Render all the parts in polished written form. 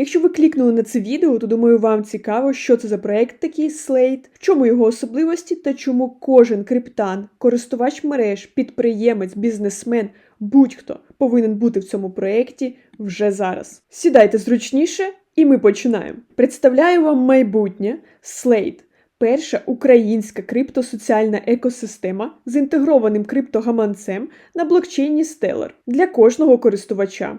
Якщо ви клікнули на це відео, то думаю, вам цікаво, що це за проект такий Slate, в чому його особливості та чому кожен криптан, користувач мереж, підприємець, бізнесмен, будь-хто повинен бути в цьому проєкті вже зараз. Сідайте зручніше і ми починаємо. Представляю вам майбутнє Slate. Перша українська криптосоціальна екосистема з інтегрованим криптогаманцем на блокчейні Stellar для кожного користувача.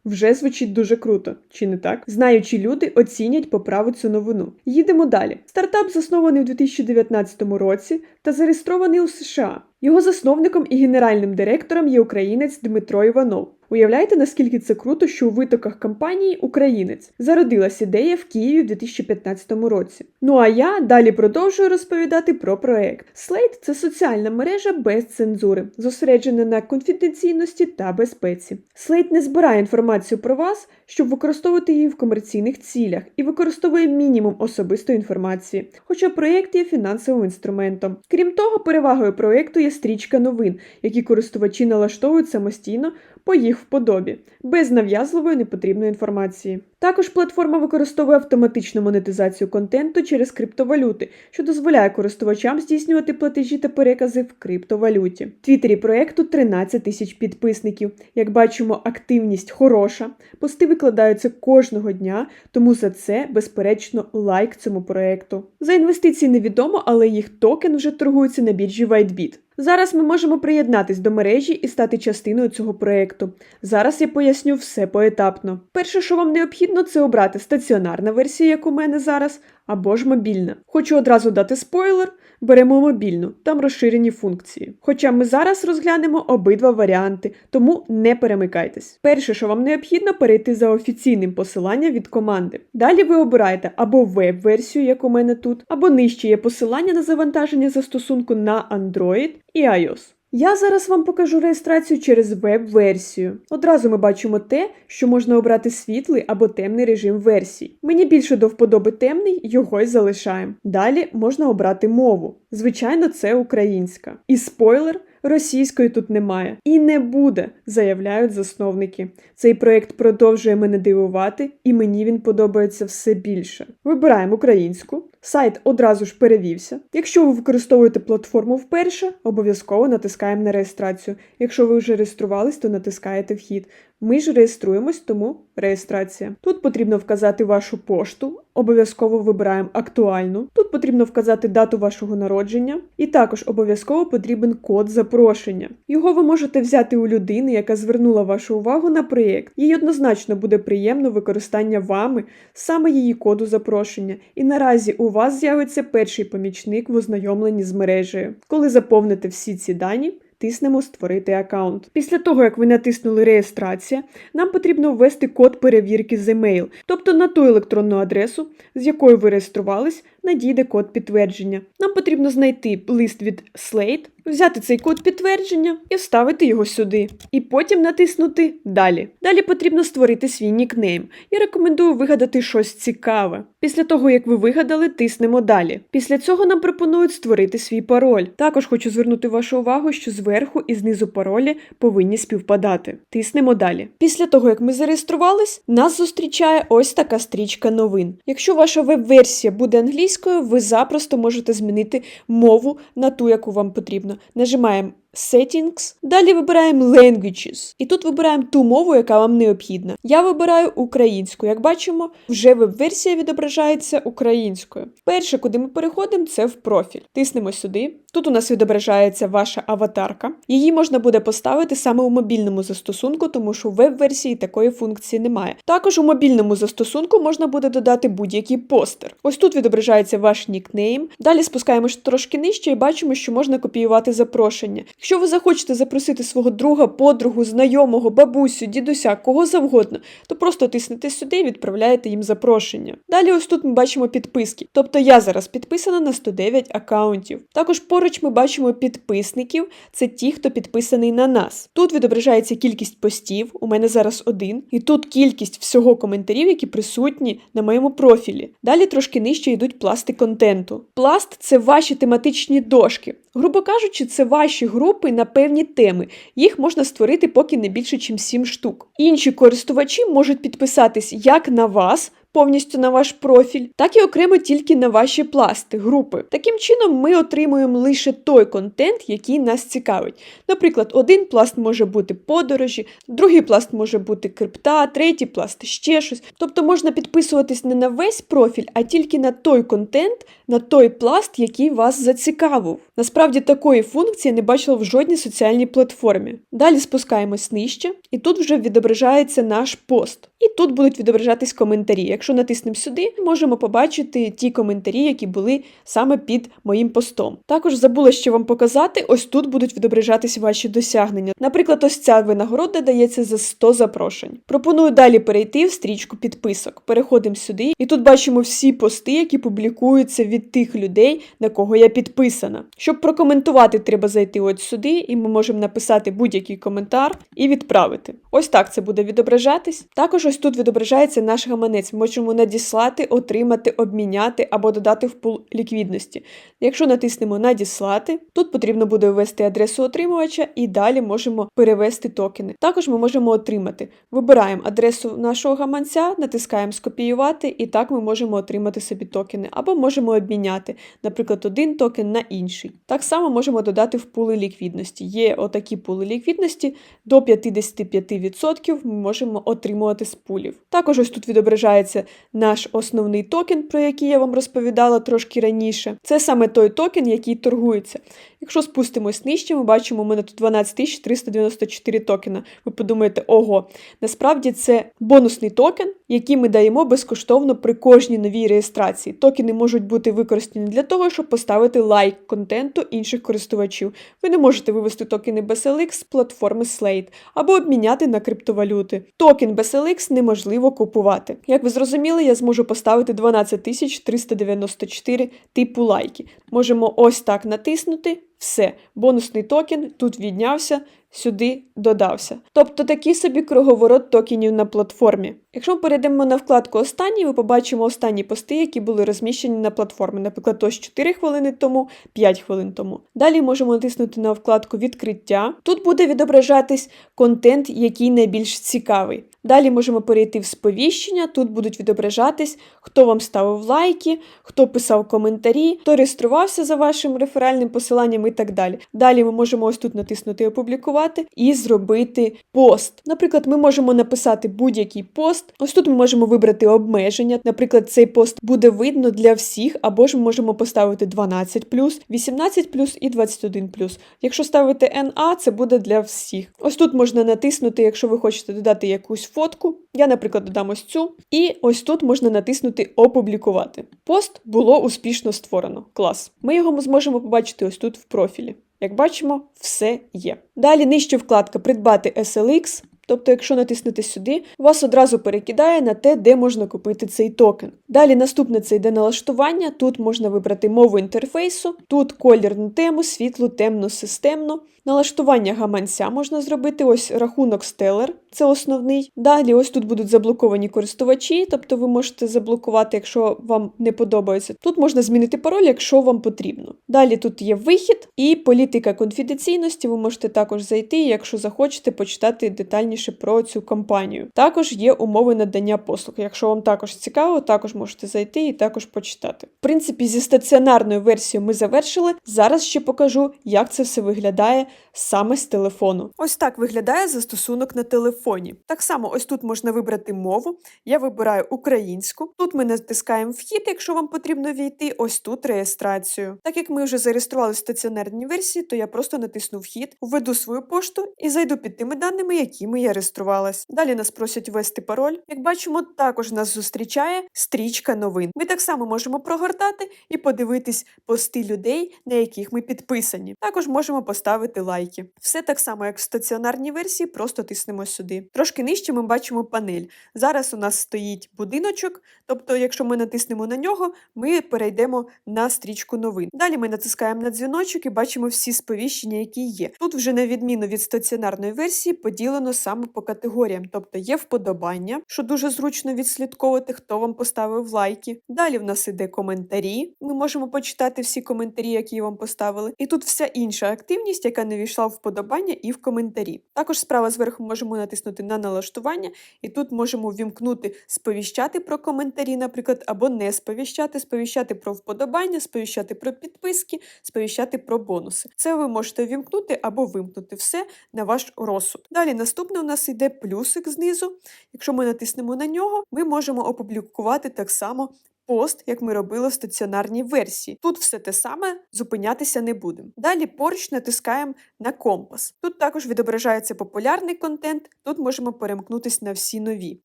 Вже звучить дуже круто, чи не так? Знаючі люди оцінять по праву цю новину. Їдемо далі. Стартап заснований у 2019 році та зареєстрований у США. Його засновником і генеральним директором є українець Дмитро Іванов. Уявляєте, наскільки це круто, що у витоках компанії українець. Зародилась ідея в Києві в 2015 році. Ну а я далі продовжую розповідати про проект. Slate – це соціальна мережа без цензури, зосереджена на конфіденційності та безпеці. Slate не збирає інформацію про вас, щоб використовувати її в комерційних цілях, і використовує мінімум особистої інформації, хоча проєкт є фінансовим інструментом. Крім того, перевагою проєкту є стрічка новин, які користувачі налаштовують самостійно по їх вподобі, без нав'язливої непотрібної інформації. Також платформа використовує автоматичну монетизацію контенту через криптовалюти, що дозволяє користувачам здійснювати платежі та перекази в криптовалюті. В Твіттері проєкту 13 тисяч підписників. Як бачимо, активність хороша, пости викладаються кожного дня, тому за це, безперечно, лайк цьому проєкту. За інвестиції невідомо, але їх токен вже торгується на біржі WhiteBit. Зараз ми можемо приєднатись до мережі і стати частиною цього проєкту. Зараз я поясню все поетапно. Перше, що вам необхідно, це обрати стаціонарна версія, як у мене зараз, або ж мобільна. Хочу одразу дати спойлер, беремо мобільну, там розширені функції. Хоча ми зараз розглянемо обидва варіанти, тому не перемикайтесь. Перше, що вам необхідно, перейти за офіційним посиланням від команди. Далі ви обираєте або веб-версію, як у мене тут, або нижче є посилання на завантаження застосунку на Android і iOS. Я зараз вам покажу реєстрацію через веб-версію. Одразу ми бачимо те, що можна обрати світлий або темний режим версій. Мені більше до вподоби темний, його й залишаємо. Далі можна обрати мову. Звичайно, це українська. І спойлер – російської тут немає. І не буде, заявляють засновники. Цей проєкт продовжує мене дивувати, і мені він подобається все більше. Вибираємо українську. Сайт одразу ж перевівся. Якщо ви використовуєте платформу вперше, обов'язково натискаємо на реєстрацію. Якщо ви вже реєструвались, то натискаєте вхід. Ми ж реєструємось, тому реєстрація. Тут потрібно вказати вашу пошту, обов'язково вибираємо актуальну. Тут потрібно вказати дату вашого народження. І також обов'язково потрібен код запрошення. Його ви можете взяти у людини, яка звернула вашу увагу на проєкт. Їй однозначно буде приємно використання вами саме її коду запрошення. І наразі у вас з'явиться перший помічник в ознайомленні з мережею. Коли заповните всі ці дані, тиснемо «Створити аккаунт». Після того, як ви натиснули «Реєстрація», нам потрібно ввести код перевірки з e-mail, тобто на ту електронну адресу, з якою ви реєструвались, надійде код підтвердження. Нам потрібно знайти лист від Slate, взяти цей код підтвердження і вставити його сюди. І потім натиснути «Далі». Далі потрібно створити свій нікнейм. Я рекомендую вигадати щось цікаве. Після того, як ви вигадали, тиснемо «Далі». Після цього нам пропонують створити свій пароль. Також хочу звернути вашу увагу, що зверху і знизу паролі повинні співпадати. Тиснемо «Далі». Після того, як ми зареєструвались, нас зустрічає ось така стрічка новин. Якщо ваша веб-версія буде англійською, ви запросто можете змінити мову на ту, яку вам потрібно. Нажимаємо Settings, далі вибираємо Languages. І тут вибираємо ту мову, яка вам необхідна. Я вибираю українську. Як бачимо, вже веб-версія відображається українською. Перше, куди ми переходимо, це в профіль. Тиснемо сюди. Тут у нас відображається ваша аватарка. Її можна буде поставити саме у мобільному застосунку, тому що у веб-версії такої функції немає. Також у мобільному застосунку можна буде додати будь-який постер. Ось тут відображається ваш нікнейм. Далі спускаємось трошки нижче і бачимо, що можна копіювати запрошення. Якщо ви захочете запросити свого друга, подругу, знайомого, бабусю, дідуся, кого завгодно, то просто тиснете сюди і відправляєте їм запрошення. Далі ось тут ми бачимо підписки. Тобто я зараз підписана на 109 аккаунтів. Також поруч ми бачимо підписників. Це ті, хто підписаний на нас. Тут відображається кількість постів, у мене зараз 1. І тут кількість всього коментарів, які присутні на моєму профілі. Далі трошки нижче йдуть пласти контенту. Пласт – це ваші тематичні дошки. Грубо кажучи, це ваші групи, групи на певні теми. Їх можна створити поки не більше, ніж 7 штук. Інші користувачі можуть підписатись як на вас, повністю на ваш профіль, так і окремо тільки на ваші пласти, групи. Таким чином ми отримуємо лише той контент, який нас цікавить. Наприклад, один пласт може бути подорожі, другий пласт може бути крипта, третій пласт ще щось. Тобто можна підписуватись не на весь профіль, а тільки на той контент, на той пласт, який вас зацікавив. Насправді такої функції я не бачила в жодній соціальній платформі. Далі спускаємось нижче, і тут вже відображається наш пост. І тут будуть відображатись коментарі. Якщо натиснемо сюди, можемо побачити ті коментарі, які були саме під моїм постом. Також забула ще вам показати, ось тут будуть відображатись ваші досягнення. Наприклад, ось ця винагорода дається за 100 запрошень. Пропоную далі перейти в стрічку підписок. Переходимо сюди, і тут бачимо всі пости, які публікуються від тих людей, на кого я підписана. Щоб прокоментувати, треба зайти ось сюди, і ми можемо написати будь-який коментар і відправити. Ось так це буде відображатись. Також ось тут відображається наш гаманець. Ми можемо надіслати, отримати, обміняти або додати в пул ліквідності. Якщо натиснемо «Надіслати», тут потрібно буде ввести адресу отримувача і далі можемо перевести токени. Також ми можемо отримати. Вибираємо адресу нашого гаманця, натискаємо «Скопіювати» і так ми можемо отримати собі токени. Або можемо обміняти, наприклад, один токен на інший. Так само можемо додати в пули ліквідності. Є отакі пули ліквідності, до 55% ми можемо отримувати з пулів. Також ось тут відображається наш основний токен, про який я вам розповідала трошки раніше. Це саме той токен, який торгується. Якщо спустимось нижче, ми бачимо, у мене тут 12 394 токена. Ви подумаєте, ого, насправді це бонусний токен, який ми даємо безкоштовно при кожній новій реєстрації. Токени можуть бути використані для того, щоб поставити лайк контенту інших користувачів. Ви не можете вивести токени BSLX з платформи Slate або обміняти на криптовалюти. Токен BSLX неможливо купувати. Як ви зрозуміли, я зможу поставити 12 394 типу лайки. Можемо ось так натиснути. Все, бонусний токен тут віднявся, сюди додався. Тобто такий собі круговорот токенів на платформі. Якщо ми перейдемо на вкладку «Останні», ми побачимо останні пости, які були розміщені на платформі. Наприклад, ось 4 хвилини тому, 5 хвилин тому. Далі можемо натиснути на вкладку «Відкриття». Тут буде відображатись контент, який найбільш цікавий. Далі можемо перейти в сповіщення, тут будуть відображатись, хто вам ставив лайки, хто писав коментарі, хто реєструвався за вашим реферальним посиланням і так далі. Далі ми можемо ось тут натиснути «Опублікувати» і зробити пост. Наприклад, ми можемо написати будь-який пост. Ось тут ми можемо вибрати обмеження. Наприклад, цей пост буде видно для всіх, або ж ми можемо поставити 12+, 18+, і 21+. Якщо ставити NA, це буде для всіх. Ось тут можна натиснути, якщо ви хочете додати якусь фотку. Я, наприклад, додам ось цю. І ось тут можна натиснути «Опублікувати». Пост було успішно створено. Клас. Ми його зможемо побачити ось тут в профілі. Як бачимо, все є. Далі нижче вкладка «Придбати SLX». Тобто, якщо натиснете сюди, вас одразу перекидає на те, де можна купити цей токен. Далі наступне це йде налаштування. Тут можна вибрати мову інтерфейсу, тут колірну тему, світлу, темну, системну. Налаштування гаманця можна зробити, ось рахунок стелер, це основний. Далі ось тут будуть заблоковані користувачі, тобто ви можете заблокувати, якщо вам не подобається. Тут можна змінити пароль, якщо вам потрібно. Далі тут є вихід і політика конфіденційності, ви можете також зайти, якщо захочете почитати детальніше про цю компанію. Також є умови надання послуг. Якщо вам також цікаво, також можете зайти і також почитати. В принципі, зі стаціонарною версією ми завершили. Зараз ще покажу, як це все виглядає саме з телефону. Ось так виглядає застосунок на телефоні. Так само ось тут можна вибрати мову. Я вибираю українську. Тут ми натискаємо вхід, якщо вам потрібно війти. Ось тут реєстрацію. Так як ми вже зареєстрували в стаціонарній версії, то я просто натисну вхід, введу свою пошту і зайду під тими даними, якими я реєструвалась. Далі нас просять ввести пароль. Як бачимо, також нас зустрічає стрічка новин. Ми так само можемо прогортати і подивитись пости людей, на яких ми підписані. Також можемо поставити лайки. Все так само, як в стаціонарній версії, просто тиснемо сюди. Трошки нижче ми бачимо панель. Зараз у нас стоїть будиночок, тобто, якщо ми натиснемо на нього, ми перейдемо на стрічку новин. Далі ми натискаємо на дзвіночок і бачимо всі сповіщення, які є. Тут вже на відміну від стаціонарної версії поділено саме по категоріям, тобто є вподобання, що дуже зручно відслідковувати, хто вам поставив лайки. Далі в нас іде коментарі. Ми можемо почитати всі коментарі, які вам поставили. І тут вся інша активність, яка не не війшла в вподобання і в коментарі. Також справа зверху можемо натиснути на налаштування, і тут можемо ввімкнути сповіщати про коментарі, наприклад, або не сповіщати, сповіщати про вподобання, сповіщати про підписки, сповіщати про бонуси. Це ви можете ввімкнути або вимкнути, все на ваш розсуд. Далі наступне у нас йде плюсик знизу. Якщо ми натиснемо на нього, ми можемо опублікувати так само пост, як ми робили в стаціонарній версії. Тут все те саме, зупинятися не будемо. Далі поруч натискаємо на компас. Тут також відображається популярний контент, тут можемо перемкнутися на всі нові.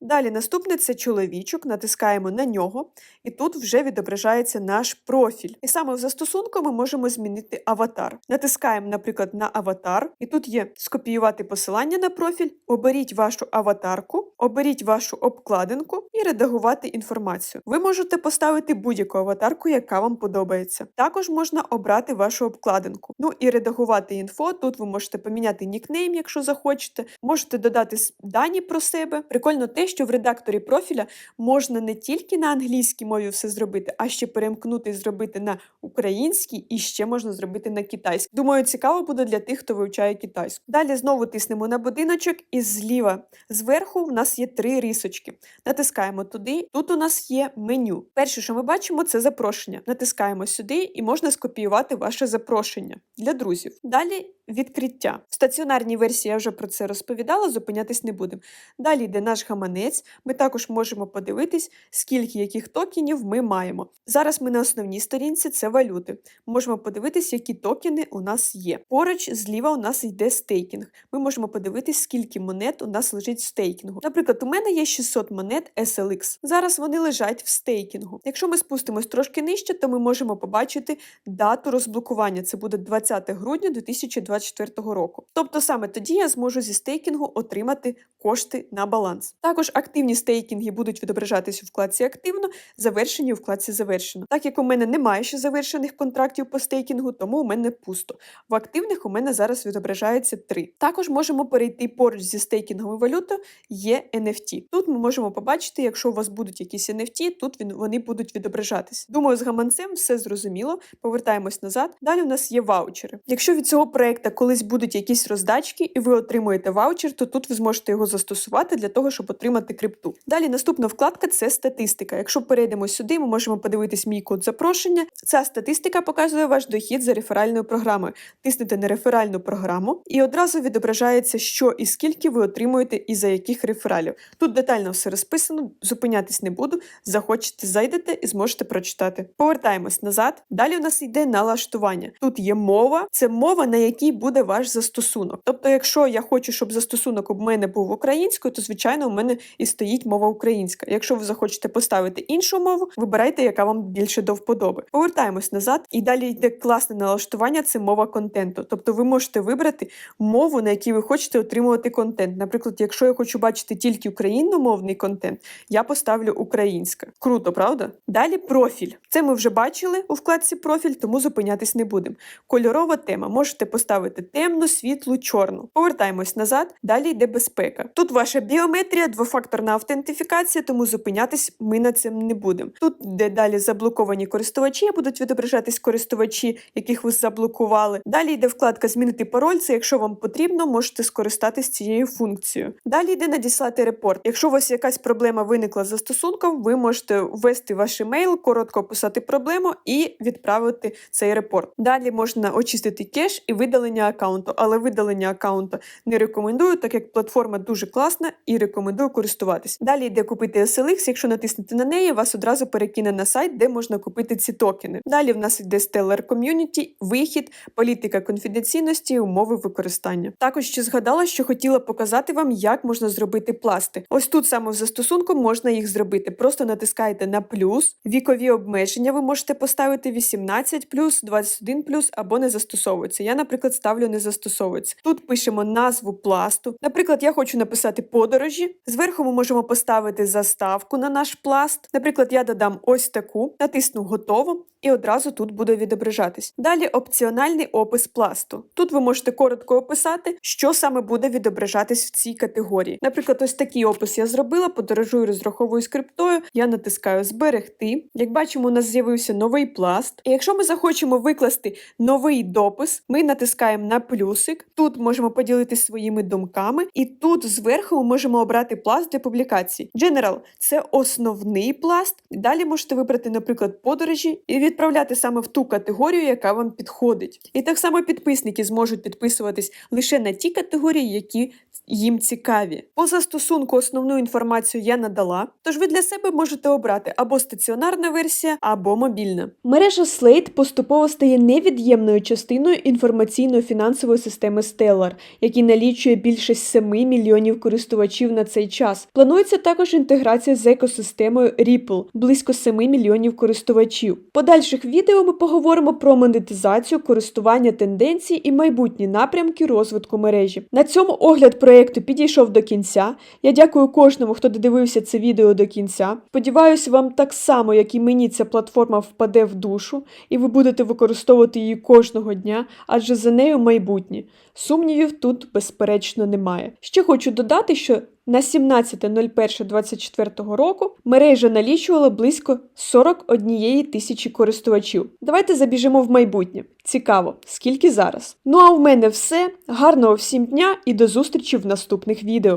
Далі наступне це чоловічок, натискаємо на нього, і тут вже відображається наш профіль. І саме в застосунку ми можемо змінити аватар. Натискаємо, наприклад, на аватар, і тут є скопіювати посилання на профіль, оберіть вашу аватарку, оберіть вашу обкладинку і редагувати інформацію. Ви можете поставити будь-яку аватарку, яка вам подобається. Також можна обрати вашу обкладинку. Ну і редагувати інфо. Тут ви можете поміняти нікнейм, якщо захочете. Можете додати дані про себе. Прикольно те, що в редакторі профіля можна не тільки на англійській мові все зробити, а ще перемкнути і зробити на українській, і ще можна зробити на китайській. Думаю, цікаво буде для тих, хто вивчає китайську. Далі знову тиснемо на будиночок, і зліва зверху в нас є 3 рисочки. Натискаємо туди. Тут у нас є меню. Перше, що ми бачимо, це запрошення. Натискаємо сюди і можна скопіювати ваше запрошення для друзів. Далі відкриття. В стаціонарній версії я вже про це розповідала, зупинятись не будемо. Далі йде наш гаманець. Ми також можемо подивитись, скільки яких токенів ми маємо. Зараз ми на основній сторінці, це валюти. Можемо подивитись, які токени у нас є. Поруч зліва у нас йде стейкінг. Ми можемо подивитись, скільки монет у нас лежить в стейкінгу. Наприклад, у мене є 600 монет SLX. Зараз вони лежать в стейкінгу. Якщо ми спустимось трошки нижче, то ми можемо побачити дату розблокування. Це буде 20 грудня 2024 року. Тобто саме тоді я зможу зі стейкінгу отримати кошти на баланс. Також активні стейкінги будуть відображатись у вкладці «Активно», завершені у вкладці «Завершено». Так як у мене немає ще завершених контрактів по стейкінгу, тому у мене пусто. В активних у мене зараз відображається 3. Також можемо перейти поруч зі стейкінговою валютою, є NFT. Тут ми можемо побачити, якщо у вас будуть якісь NFT, тут вони будуть відображатись. Думаю, з гаманцем все зрозуміло. Повертаємось назад. Далі у нас є ваучери. Якщо від цього проекту колись будуть якісь роздачки і ви отримуєте ваучер, то тут ви зможете його застосувати для того, щоб отримати крипту. Далі наступна вкладка – це статистика. Якщо перейдемо сюди, ми можемо подивитись мій код запрошення. Ця статистика показує ваш дохід за реферальною програмою. Тиснете на реферальну програму і одразу відображається, що і скільки ви отримуєте і за яких рефералів. Тут детально все розписано, зупинятись не буду. Захочете, зайдете і зможете прочитати. Повертаємось назад. Далі у нас йде налаштування. Тут є мова. Це мова, на якій буде ваш застосунок. Тобто, якщо я хочу, щоб застосунок у мене був українською, то, звичайно, у мене і стоїть мова українська. Якщо ви захочете поставити іншу мову, вибирайте, яка вам більше до вподоби. Повертаємось назад. І далі йде класне налаштування, це мова контенту. Тобто ви можете вибрати мову, на якій ви хочете отримувати контент. Наприклад, якщо я хочу бачити тільки україномовний контент, я поставлю українська. Круто, правда? Далі профіль. Це ми вже бачили у вкладці профіль, тому зупинятись не будемо. Кольорова тема. Можете поставити темну, світлу, чорну. Повертаємось назад. Далі йде безпека. Тут ваша біометрія, двофакторна автентифікація, тому зупинятись ми на цим не будемо. Тут, де далі заблоковані користувачі, будуть відображатись користувачі, яких ви заблокували. Далі йде вкладка «Змінити пароль». Це якщо вам потрібно, можете скористатись цією функцією. Далі йде «Надіслати репорт». Якщо у вас якась проблема виникла з застосунком, ви можете ввести ваш емейл, коротко описати проблему і відправити цей репорт. Далі можна очистити кеш і видалення аккаунту, але видалення аккаунту не рекомендую, так як платформа дуже класна і рекомендую користуватись. Далі йде купити SLX, якщо натиснете на неї, вас одразу перекине на сайт, де можна купити ці токени. Далі в нас йде Stellar Community, вихід, політика конфіденційності і умови використання. Також ще згадала, що хотіла показати вам, як можна зробити пласти. Ось тут саме в застосунку можна їх зробити. Просто натискаєте на плюс, вікові обмеження ви можете поставити 18+, 21+, або не застосовується. Я, наприклад, ставлю не застосовується. Тут пишемо назву пласту. Наприклад, я хочу написати подорожі. Зверху ми можемо поставити заставку на наш пласт. Наприклад, я додам ось таку, натисну готово. і одразу тут буде відображатись. Далі опціональний опис пласту. Тут ви можете коротко описати, що саме буде відображатись в цій категорії. Наприклад, ось такий опис я зробила, подорожую розраховую з криптою, я натискаю зберегти. Як бачимо, у нас з'явився новий пласт. І якщо ми захочемо викласти новий допис, ми натискаємо на плюсик. Тут можемо поділитися своїми думками, і тут зверху ми можемо обрати пласт для публікації. General – це основний пласт. Далі можете вибрати, наприклад, подорожі і відправляти саме в ту категорію, яка вам підходить. І так само підписники зможуть підписуватись лише на ті категорії, які їм цікаві. По застосунку основну інформацію я надала, тож ви для себе можете обрати або стаціонарна версія, або мобільна. Мережа Slate поступово стає невід'ємною частиною інформаційно-фінансової системи Stellar, який налічує більше 7 мільйонів користувачів на цей час. Планується також інтеграція з екосистемою Ripple – близько 7 мільйонів користувачів. В подальших відео ми поговоримо про монетизацію, користування тенденцій і майбутні напрямки розвитку мережі. На цьому огляд проєкту підійшов до кінця. Я дякую кожному, хто додивився це відео до кінця. Сподіваюся, вам так само, як і мені, ця платформа впаде в душу, і ви будете використовувати її кожного дня, адже за нею майбутнє. Сумнівів тут, безперечно, немає. Ще хочу додати, що на 17.01.24 року мережа налічувала близько 41 тисячі користувачів. Давайте забіжимо в майбутнє. Цікаво, скільки зараз? Ну а в мене все. Гарного всім дня і до зустрічі в наступних відео.